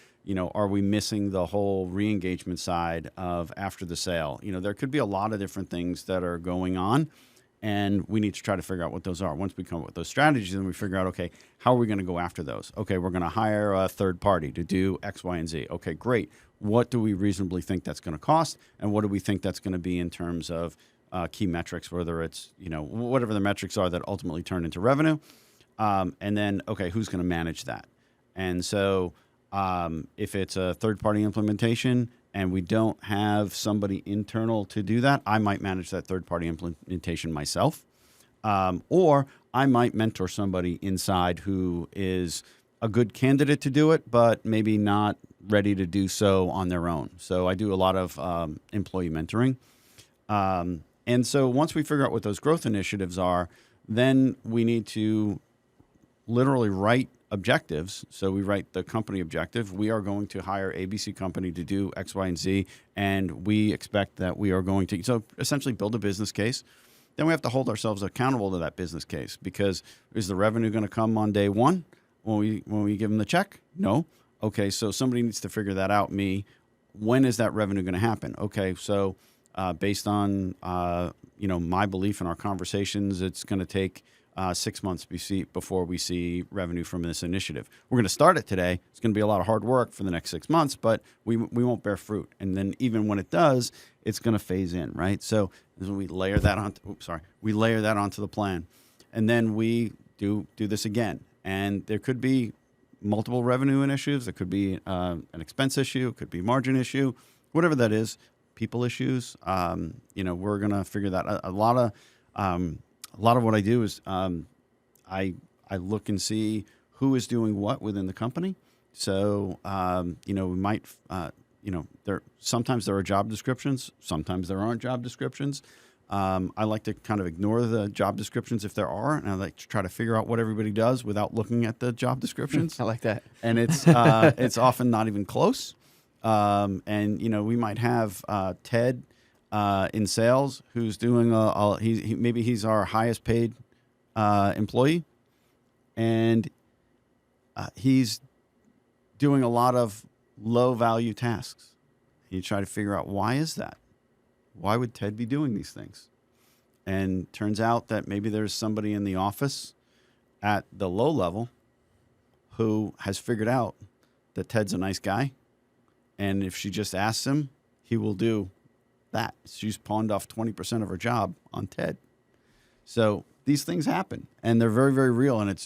are we missing the whole re-engagement side of after the sale? There could be a lot of different things that are going on, and we need to try to figure out what those are. Once we come up with those strategies, then we figure out, okay, how are we going to go after those? Okay, we're going to hire a third party to do X, Y, and Z. Okay, great. What do we reasonably think that's going to cost? And what do we think that's going to be in terms of key metrics, whether it's, whatever the metrics are that ultimately turn into revenue. And then, okay, who's going to manage that? And so if it's a third-party implementation and we don't have somebody internal to do that, I might manage that third-party implementation myself. Or I might mentor somebody inside who is a good candidate to do it, but maybe not ready to do so on their own. So I do a lot of employee mentoring. And so once we figure out what those growth initiatives are, then we need to literally write objectives. So we write the company objective. We are going to hire ABC company to do X, Y, and Z, and we expect that we are going to, so essentially build a business case. Then we have to hold ourselves accountable to that business case, because is the revenue going to come on day one when we give them the check? No. Okay, so somebody needs to figure that out. When is that revenue going to happen? Okay, so based on my belief in our conversations, it's going to take 6 months before we see revenue from this initiative. We're going to start it today. It's going to be a lot of hard work for the next 6 months, but we won't bear fruit. And then even when it does, it's going to phase in, right? So we layer that onto the plan, and then we do this again. And there could be multiple revenue initiatives. There could be an expense issue. It could be margin issue, whatever that is. People issues. We're going to figure that out. A lot of what I do is I look and see who is doing what within the company. So we might sometimes there are job descriptions, sometimes there aren't job descriptions. I like to kind of ignore the job descriptions if there are, and I like to try to figure out what everybody does without looking at the job descriptions. I like that. And it's often not even close. We might have Ted in sales who's doing maybe he's our highest paid employee, and he's doing a lot of low value tasks. You try to figure out, why is that? Why would Ted be doing these things? And turns out that maybe there's somebody in the office at the low level who has figured out that Ted's a nice guy, and if she just asks him, he will do that. She's pawned off 20% of her job on Ted. So these things happen, and they're very, very real. And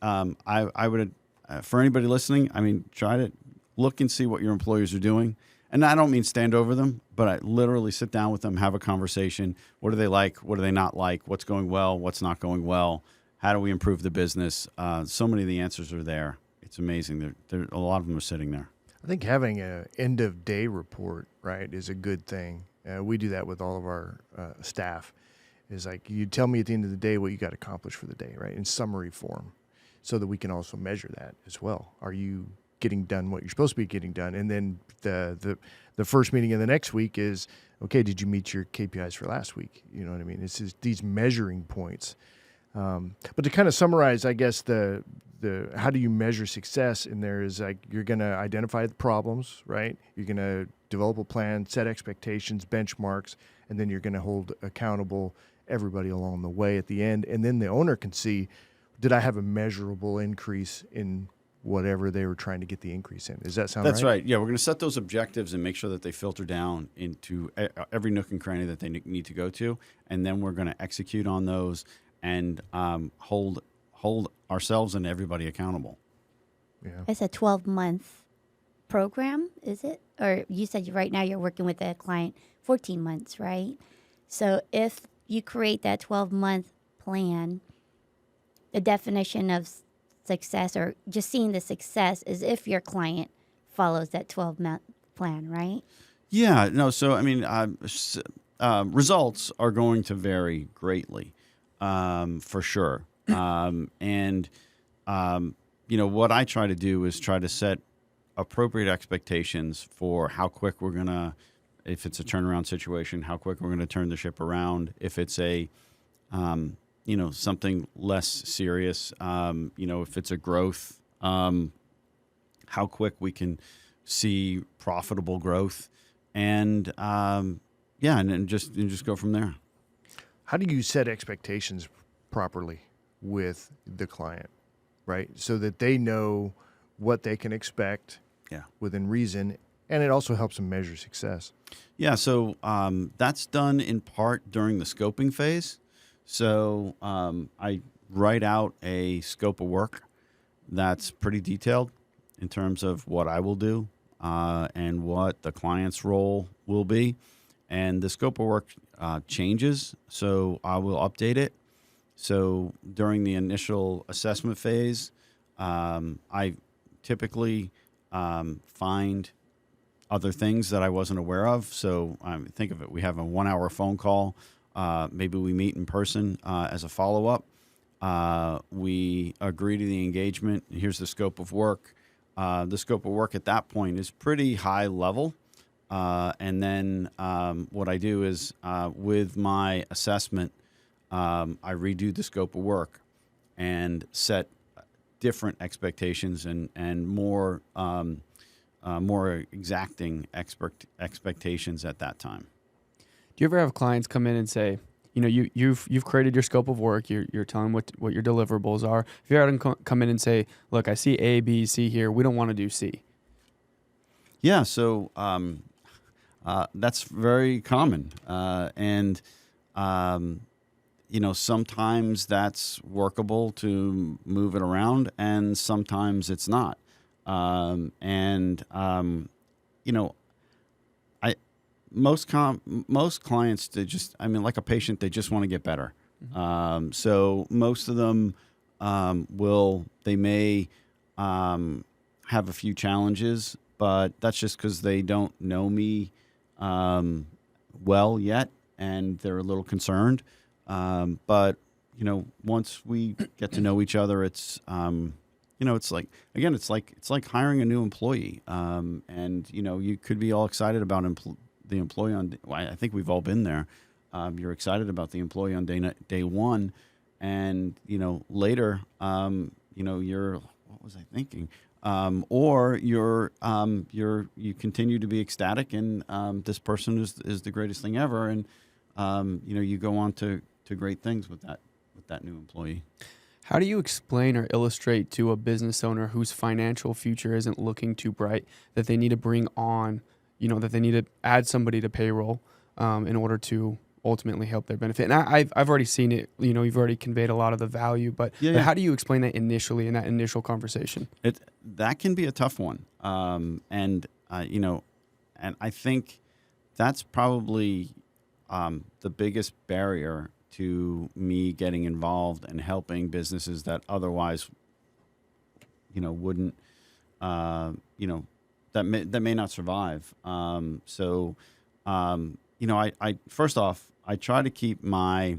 I would, for anybody listening, try to look and see what your employees are doing. And I don't mean stand over them, but I literally sit down with them, have a conversation. What do they like? What do they not like? What's going well? What's not going well? How do we improve the business? So many of the answers are there. It's amazing. A lot of them are sitting there. I think having an end of day report, right, is a good thing. We do that with all of our staff. Is like, you tell me at the end of the day what you got accomplished for the day, right, in summary form, so that we can also measure that as well. Are you getting done what you're supposed to be getting done? And then the first meeting of the next week is, okay, did you meet your KPIs for last week? You know what I mean? It's just these measuring points. But to kind of summarize, I guess the how do you measure success in there is, like, you're going to identify the problems, right? You're going to develop a plan, set expectations, benchmarks, and then you're going to hold accountable everybody along the way at the end. And then the owner can see, did I have a measurable increase in whatever they were trying to get the increase in. Does that sound That's right? right. Yeah, we're going to set those objectives and make sure that they filter down into every nook and cranny that they need to go to, and then we're going to execute on those and hold ourselves and everybody accountable. Yeah. It's a 12-month program, is it? Or you said right now you're working with a client 14 months, right? So if you create that 12-month plan, the definition of success or just seeing the success is if your client follows that 12-month plan, right? Yeah, no, so I mean, results are going to vary greatly, for sure. And what I try to do is try to set appropriate expectations for how quick we're going to, if it's a turnaround situation, how quick we're going to turn the ship around. If it's a, something less serious, if it's a growth, how quick we can see profitable growth, and and just go from there. How do you set expectations properly with the client, right? So that they know what they can expect within reason, and it also helps them measure success. Yeah, so that's done in part during the scoping phase. So I write out a scope of work that's pretty detailed in terms of what I will do and what the client's role will be. And the scope of work changes, so I will update it. So during the initial assessment phase, I typically find other things that I wasn't aware of. So think of it, we have a 1-hour phone call. Maybe we meet in person as a follow-up. We agree to the engagement. Here's the scope of work. The scope of work at that point is pretty high level. And then what I do is with my assessment, I redo the scope of work and set different expectations and more exacting expectations at that time. Do you ever have clients come in and say, you've created your scope of work, you're telling what your deliverables are. If you ever had them come in and say, look, I see A, B, C here, we don't want to do C. Yeah, so that's very common. Sometimes that's workable to move it around, and sometimes it's not. Most clients, like a patient, they just want to get better. Mm-hmm. So most of them they may have a few challenges, but that's just because they don't know me well yet, and they're a little concerned. But once we get to know each other, it's it's like hiring a new employee. And you could be all excited about the employee on. I think we've all been there. You're excited about the employee on day one, and later, you're, what was I thinking? Or you continue to be ecstatic, and this person is the greatest thing ever, and you go on to great things with that new employee. How do you explain or illustrate to a business owner whose financial future isn't looking too bright that they need to bring on, that they need to add somebody to payroll in order to ultimately help their benefit? And I've already seen it. You've already conveyed a lot of the value, but how do you explain that initially in that initial conversation? That can be a tough one, and I think that's probably the biggest barrier to me getting involved and helping businesses that otherwise, wouldn't, that may not survive. I first off, I try to keep my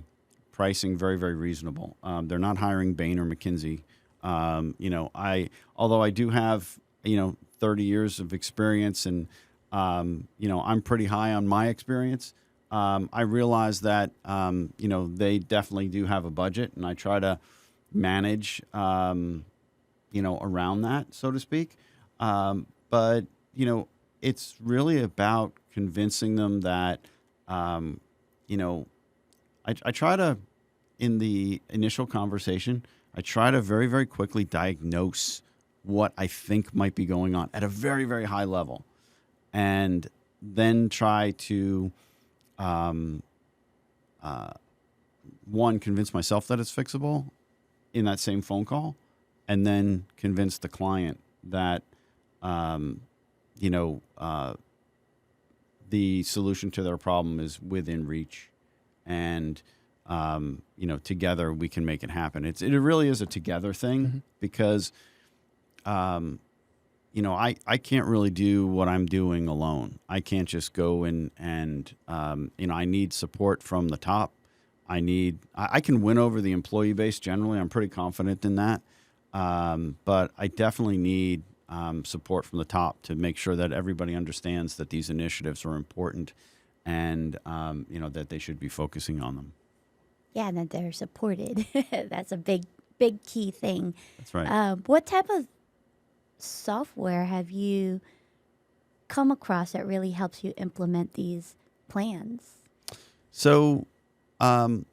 pricing very, very reasonable. They're not hiring Bain or McKinsey. Although I do have, 30 years of experience, and, I'm pretty high on my experience. I realize that, they definitely do have a budget, and I try to manage, around that, so to speak. But it's really about convincing them that, I try to, in the initial conversation, I try to very, very quickly diagnose what I think might be going on at a very, very high level, and then try to, one, convince myself that it's fixable in that same phone call, and then convince the client that, the solution to their problem is within reach, and together we can make it happen. It really is a together thing, because I can't really do what I'm doing alone. I can't just go and I need support from the top. I can win over the employee base generally. I'm pretty confident in that, but I definitely need support from the top to make sure that everybody understands that these initiatives are important, and that they should be focusing on them. Yeah, and that they're supported. That's a big key thing. That's right. What type of software have you come across that really helps you implement these plans? So, it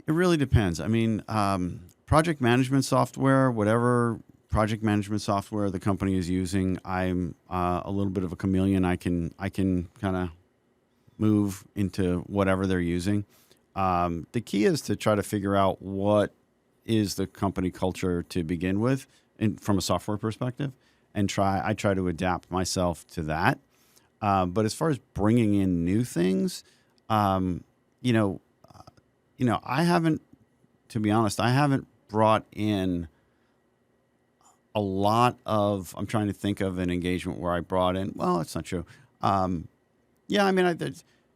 really depends. I mean, project management software, whatever project management software the company is using, I'm a little bit of a chameleon. I can kind of move into whatever they're using. The key is to try to figure out what is the company culture to begin with, from a software perspective, and I try to adapt myself to that. But as far as bringing in new things, I haven't, to be honest, I haven't brought in a lot of, I'm trying to think of an engagement where I brought in, well, it's not true.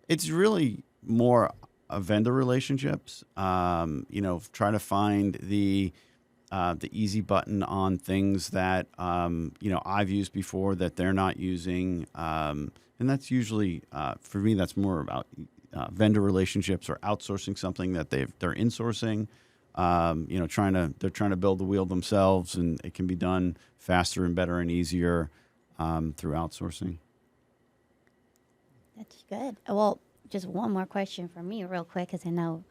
It's really more vendor relationships, trying to find the easy button on things that, I've used before that they're not using. And that's usually, for me, that's more about vendor relationships or outsourcing something that they're insourcing. They're trying to build the wheel themselves, and it can be done faster and better and easier through outsourcing. That's good. Well, just one more question for me real quick, because I know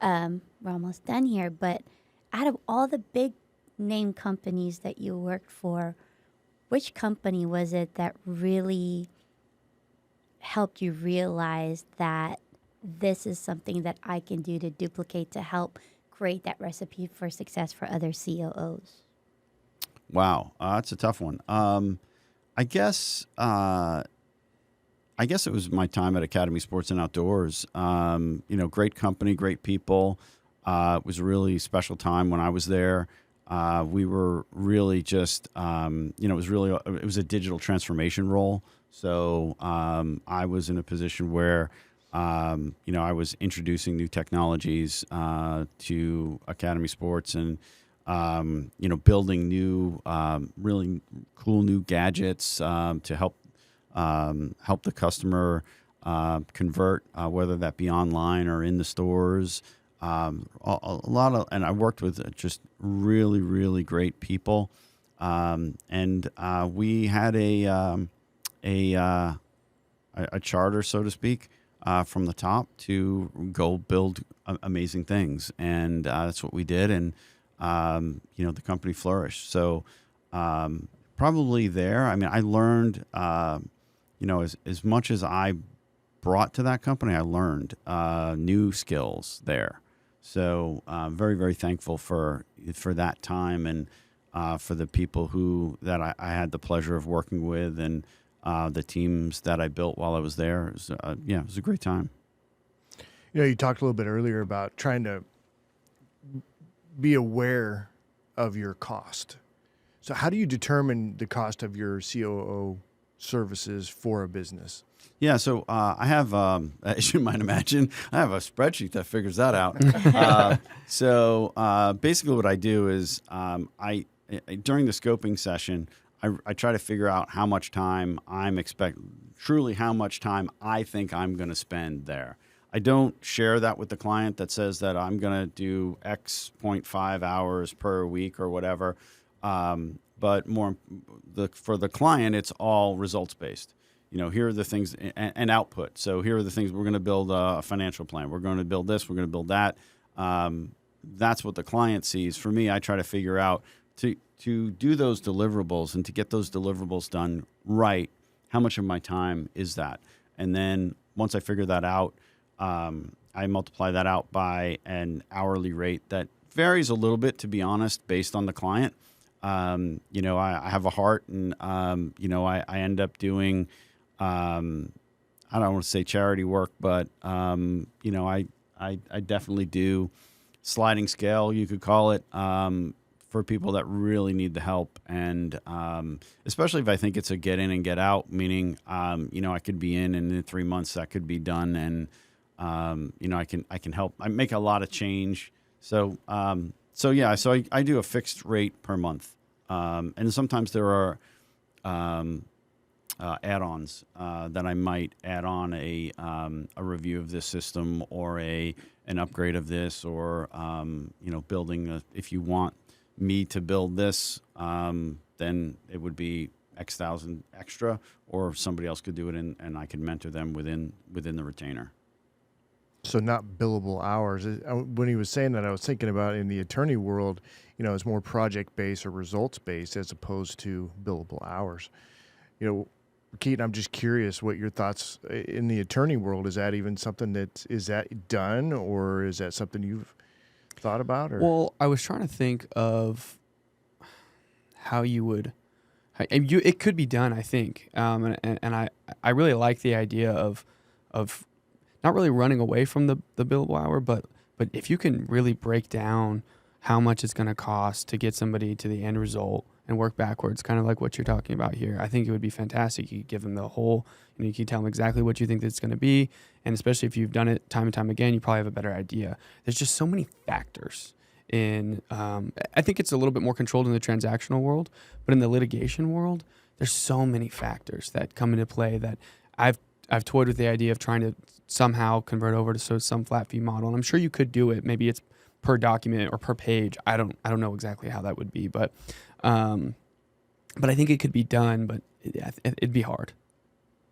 we're almost done here. But out of all the big name companies that you worked for, which company was it that really helped you realize that this is something that I can do to duplicate to help create that recipe for success for other COOs? Wow, that's a tough one. I guess it was my time at Academy Sports and Outdoors. Great company, great people. It was a really special time when I was there. We were really just, it was a digital transformation role. So I was in a position where, I was introducing new technologies to Academy Sports, and building new, really cool new gadgets to help the customer convert, whether that be online or in the stores. And I worked with just really, really great people. And we had a charter, so to speak, from the top to go build amazing things. And that's what we did. And, the company flourished. So probably there, I learned, as much as I brought to that company, I learned new skills there. So very, very thankful for that time, and for the people that I had the pleasure of working with, and the teams that I built while I was there. It was a great time. You talked a little bit earlier about trying to be aware of your cost. So how do you determine the cost of your COO services for a business? Yeah, so I have, as you might imagine, I have a spreadsheet that figures that out. So basically what I do is during the scoping session, I try to figure out how much time how much time I think I'm going to spend there. I don't share that with the client that says that I'm going to do X 0.5 hours per week or whatever. But for the client, it's all results-based. Here are the things and output. So here are the things we're going to build a financial plan. We're going to build this. We're going to build that. that's what the client sees. For me, I try to figure out to do those deliverables and to get those deliverables done right, how much of my time is that? And then once I figure that out, I multiply that out by an hourly rate that varies a little bit, to be honest, based on the client. You know, I have a heart, and you know, I end up doing, I don't want to say charity work, but you know, I definitely do sliding scale, you could call it, for people that really need the help, and especially if I think it's a get in and get out, meaning you know, I could be in, and in 3 months that could be done, and you know, I can help. I make a lot of change, so yeah, so I do a fixed rate per month, and sometimes there are add-ons that I might add on a review of this system, or an upgrade of this, or you know, building if you want me to build this, then it would be X thousand extra, or somebody else could do it, and I could mentor them within the retainer. So not billable hours. When he was saying that, I was thinking about in the attorney world, you know, it's more project-based or results-based as opposed to billable hours. You know, Keaton, I'm just curious what your thoughts in the attorney world. Is that even something is that done, or is that something you've thought about? Or? Well, I was trying to think of how you would. It could be done, I think, and I really like the idea of not really running away from the billable hour, but if you can really break down how much it's going to cost to get somebody to the end result and work backwards, kind of like what you're talking about here, I think it would be fantastic. You could give them the whole, you know, you can tell them exactly what you think it's going to be, and especially if you've done it time and time again, you probably have a better idea. There's just so many factors in, I think it's a little bit more controlled in the transactional world, but in the litigation world, there's so many factors that come into play that I've toyed with the idea of trying to somehow convert over to some flat fee model, and I'm sure you could do it. Maybe it's per document or per page. I don't know exactly how that would be, but I think it could be done. But it'd be hard.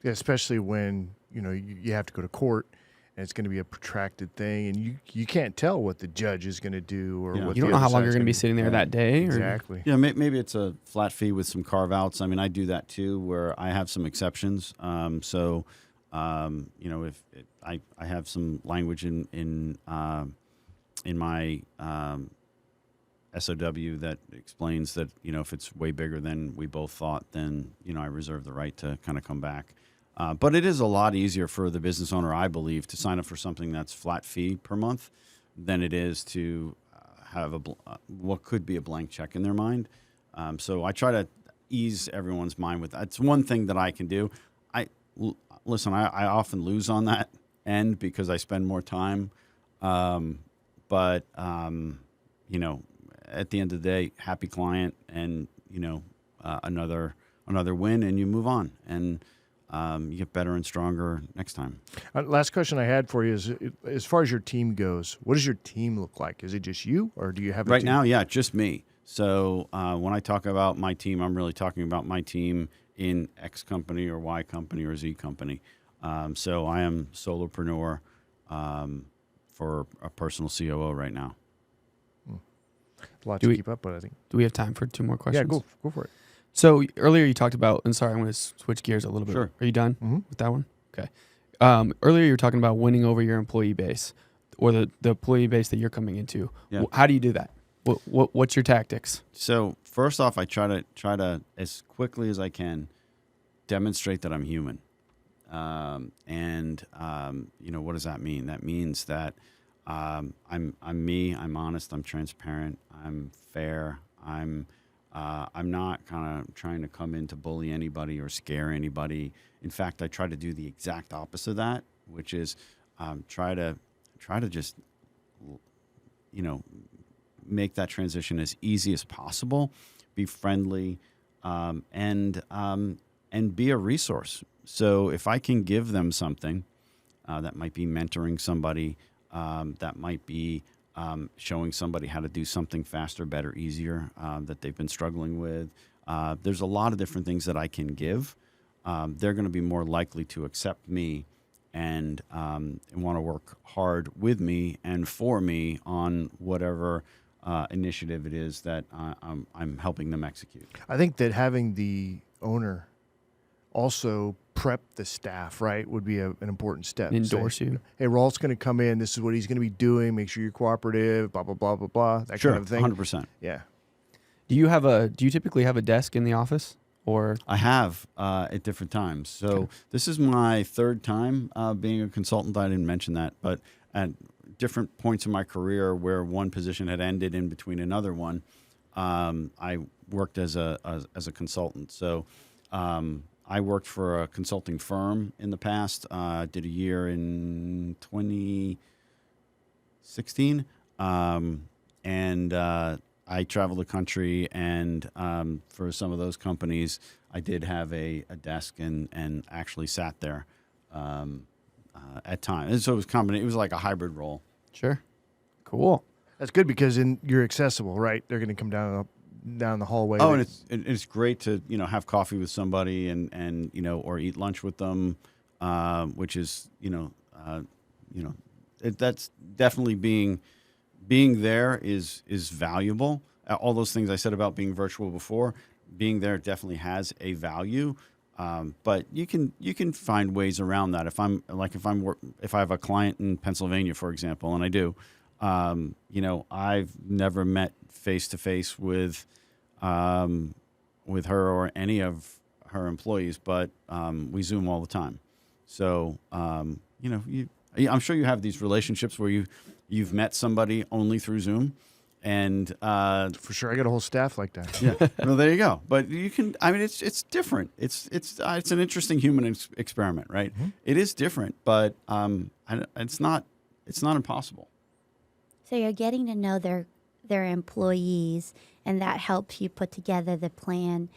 Yeah, especially when you know you have to go to court, and it's going to be a protracted thing, and you can't tell what the judge is going to do, or what you don't know how long you're going to be sitting there that day. Exactly. Yeah, maybe it's a flat fee with some carve outs. I mean, I do that too, where I have some exceptions. So. You know, if I have some language in my SOW that explains that, you know, if it's way bigger than we both thought, then, you know, I reserve the right to kind of come back. But it is a lot easier for the business owner, I believe, to sign up for something that's flat fee per month than it is to have what could be a blank check in their mind. So I try to ease everyone's mind with that. It's one thing that I can do. Listen, I often lose on that end because I spend more time. But you know, at the end of the day, happy client, and, you know, another win, and you move on, and you get better and stronger next time. Last question I had for you is, as far as your team goes, what does your team look like? Is it just you, or do you have a right team? now? Yeah, just me. So when I talk about my team, I'm really talking about my team in X company or Y company or Z company. So I am solopreneur for a personal COO right now. A lot to keep up with, I think. Do we have time for 2 more questions? Yeah, go for it. So earlier you talked about, and sorry, I'm going to switch gears a little bit. Sure. Are you done Mm-hmm. with that one? Okay. Earlier you were talking about winning over your employee base, or the employee base that you're coming into. Yeah. How do you do that? What's your tactics? So first off, I try to as quickly as I can demonstrate that I'm human. You know, what does that mean? That means that I'm me. I'm honest. I'm transparent. I'm fair. I'm not kind of trying to come in to bully anybody or scare anybody. In fact, I try to do the exact opposite of that, which is try to just, you know, make that transition as easy as possible. Be friendly, and be a resource. So if I can give them something, that might be mentoring somebody, that might be showing somebody how to do something faster, better, easier, that they've been struggling with. There's a lot of different things that I can give. They're going to be more likely to accept me and want to work hard with me and for me on whatever initiative it is that I'm helping them execute. I think that having the owner also prep the staff, right, would be an important step. Endorse you. Hey, Rolf's going to come in. This is what he's going to be doing. Make sure you're cooperative, blah, blah, blah, blah, blah, that Sure, kind of thing. 100%. Yeah. Do you typically have a desk in the office, or? I have at different times. So this is my third time being a consultant. I didn't mention that, but at different points in my career where one position had ended in between another one, I worked as a consultant. So I worked for a consulting firm in the past. Did a year in 2016, and I traveled the country. And for some of those companies, I did have a desk and actually sat there at times. And so it was It was like a hybrid role. Sure. Cool. That's good because you're accessible, right? They're going to come down the hallway. Oh, and it's great to have coffee with somebody and or eat lunch with them, which is that's definitely being there is valuable. All those things I said about being virtual before, being there definitely has a value. But you can find ways around that. If I have a client in Pennsylvania, for example, and I do, I've never met face to face with her or any of her employees, but we Zoom all the time. So I'm sure you have these relationships where you've met somebody only through Zoom. And for sure, I got a whole staff like that. Yeah, well, there you go. But you can. I mean, it's different. It's an interesting human experiment, right? Mm-hmm. It is different, but it's not impossible. So you're getting to know their employees, and that helps you put together the plan,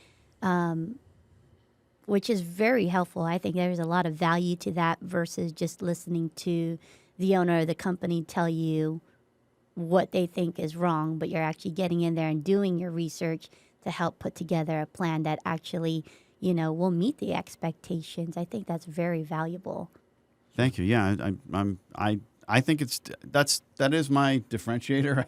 which is very helpful. I think there's a lot of value to that versus just listening to the owner of the company tell you what they think is wrong, but you're actually getting in there and doing your research to help put together a plan that actually, will meet the expectations. I think that's very valuable. Thank you. Yeah, I think that is my differentiator.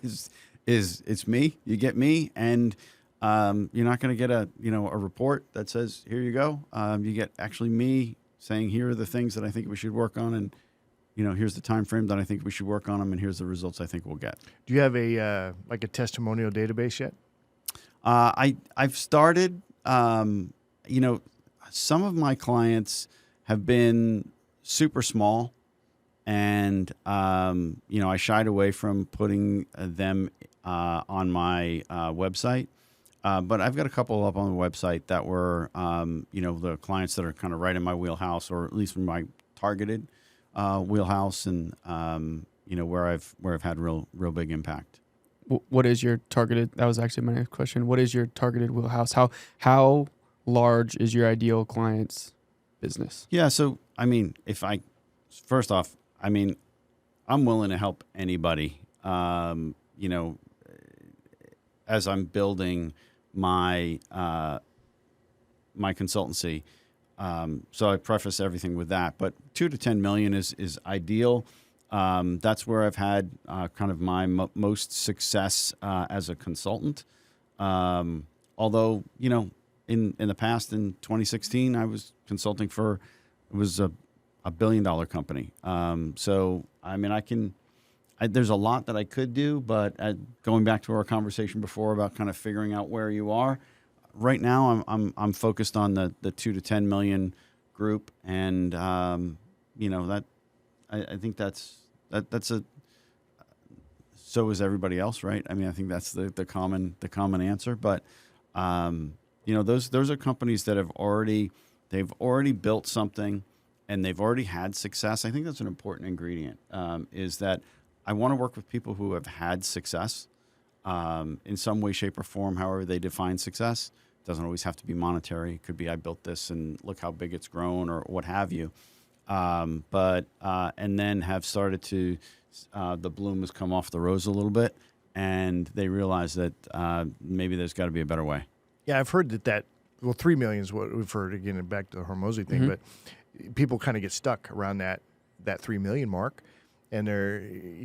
Is it's me? You get me, and you're not going to get a report that says here you go. You get actually me saying here are the things that I think we should work on, and here's the time frame that I think we should work on them, and here's the results I think we'll get. Do you have a testimonial database yet? I've started. Some of my clients have been super small, and I shied away from putting them on my website. But I've got a couple up on the website that were the clients that are kind of right in my wheelhouse, or at least in my targeted wheelhouse, and where I've had real big impact. What is your targeted? That was actually my next question. What is your targeted wheelhouse? How large is your ideal client's business? Yeah, so first off, I'm willing to help anybody. As I'm building my my consultancy. So I preface everything with that, but 2 to 10 million is ideal. That's where I've had kind of my most success as a consultant. Although, in the past, in 2016, I was consulting for, it was a $1 billion company. So, there's a lot that I could do, but going back to our conversation before about kind of figuring out where you are, right now I'm focused on the 2 to 10 million group, and that I think that's a, so is everybody else, right? I think that's the common answer, but those are companies that they've already built something and they've already had success. I think that's an important ingredient, is that I want to work with people who have had success in some way, shape, or form, however they define success. It doesn't always have to be monetary. It could be I built this and look how big it's grown, or what have you. And then have started to, the bloom has come off the rose a little bit, and they realize that maybe there's got to be a better way. Yeah, I've heard that 3 million is what we've heard, again, back to the Hormozy thing, but people kind of get stuck around that. that 3 million mark, and they're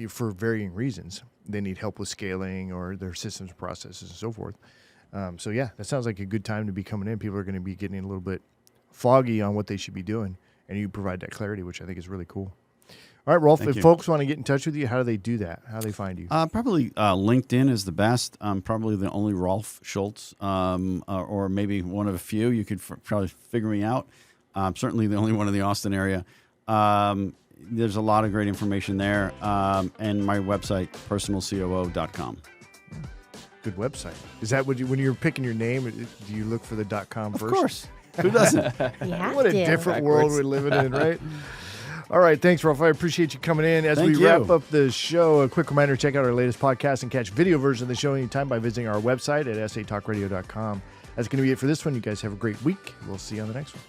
for varying reasons. They need help with scaling or their systems, processes, and so forth. So yeah, that sounds like a good time to be coming in. People are going to be getting a little bit foggy on what they should be doing, and you provide that clarity, which I think is really cool. All right, Rolf, if folks want to get in touch with you, how do they do that? How do they find you? Probably LinkedIn is the best. I'm probably the only Rolf Schultz, or maybe one of a few. You could probably figure me out. I'm certainly the only one in the Austin area. There's a lot of great information there. And my website, personalcoo.com. Good website. Is that what when you're picking your name, do you look for the .com first? Of course. Who doesn't? What a different world we're living in, right? All right, thanks, Rolf. I appreciate you coming in. As we wrap up the show, a quick reminder, check out our latest podcast and catch video version of the show anytime by visiting our website at satalkradio.com. That's going to be it for this one. You guys have a great week. We'll see you on the next one.